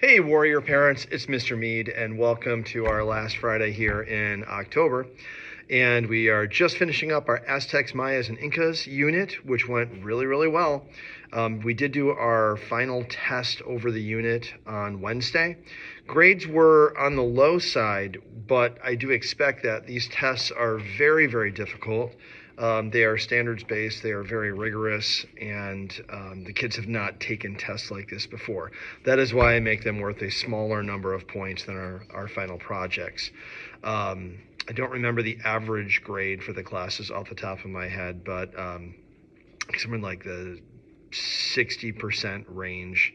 Hey Warrior parents, it's Mr. Mead and welcome to our last Friday here in October. And we are just finishing up our Aztecs, Mayas, and Incas unit, which went really well. We did do our final test over the unit on Wednesday. Grades were on the low side, but I do expect that these tests are very difficult. They are standards-based, they are very rigorous, and the kids have not taken tests like this before. That is why I make them worth a smaller number of points than our final projects. I don't remember the average grade for the classes off the top of my head, but somewhere like the 60% range.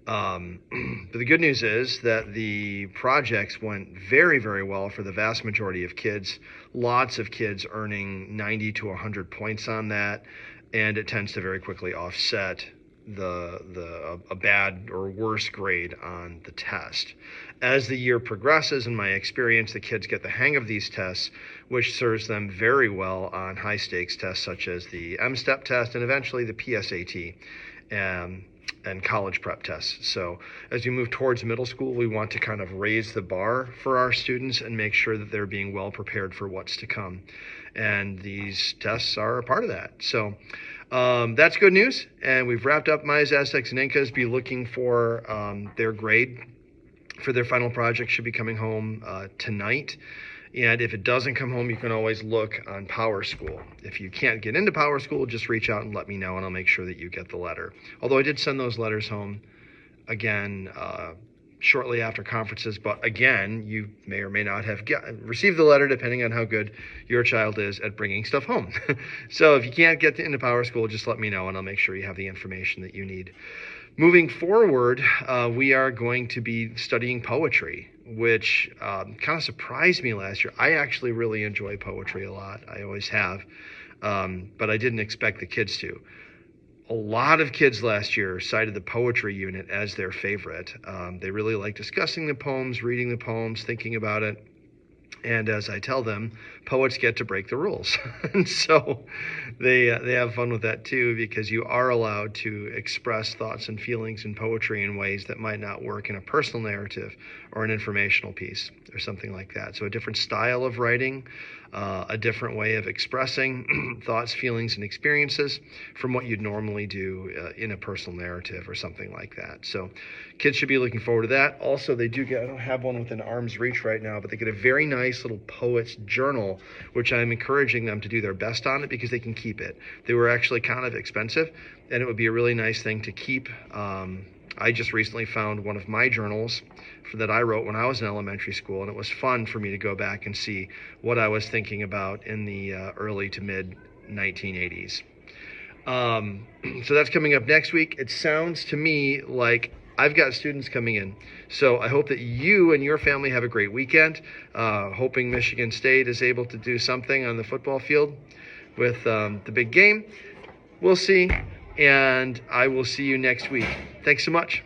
But the good news is that the projects went very well for the vast majority of kids. Lots of kids earning 90 to 100 points on that, and it tends to very quickly offset a bad or worse grade on the test. As the year progresses, in my experience, the kids get the hang of these tests, which serves them very well on high stakes tests such as the M-STEP test and eventually the PSAT. And college prep tests. So as we move towards middle school, we want to kind of raise the bar for our students and make sure that they're being well prepared for what's to come. And these tests are a part of that. So that's good news. And we've wrapped up Mayas, Aztecs, and Incas. Be looking for their grade for their final project. Should be coming home tonight. And if it doesn't come home, you can always look on PowerSchool. If you can't get into PowerSchool, just reach out and let me know, and I'll make sure that you get the letter. Although I did send those letters home again shortly after conferences, but again, you may or may not have received the letter depending on how good your child is at bringing stuff home. So if you can't get into PowerSchool, just let me know, and I'll make sure you have the information that you need. Moving forward, we are going to be studying poetry, which kind of surprised me last year. I actually really enjoy poetry a lot. I always have, but I didn't expect the kids to. A lot of kids last year cited the poetry unit as their favorite. They really like discussing the poems, reading the poems, thinking about it. And as I tell them, poets get to break the rules. And so they have fun with that too, because you are allowed to express thoughts and feelings in poetry in ways that might not work in a personal narrative or an informational piece or something like that. So a different style of writing, a different way of expressing thoughts, feelings, and experiences from what you'd normally do in a personal narrative or something like that. So kids should be looking forward to that. Also, they do get, I don't have one within arm's reach right now, but they get a very nice little poet's journal, which I'm encouraging them to do their best on it because they can keep it. They were actually kind of expensive, and it would be a really nice thing to keep. I just recently found one of my journals that I wrote when I was in elementary school, and it was fun for me to go back and see what I was thinking about in the early to mid 1980s. So that's coming up next week. It sounds to me like I've got students coming in. So I hope that you and your family have a great weekend. Hoping Michigan State is able to do something on the football field with the big game. We'll see. And I will see you next week. Thanks so much.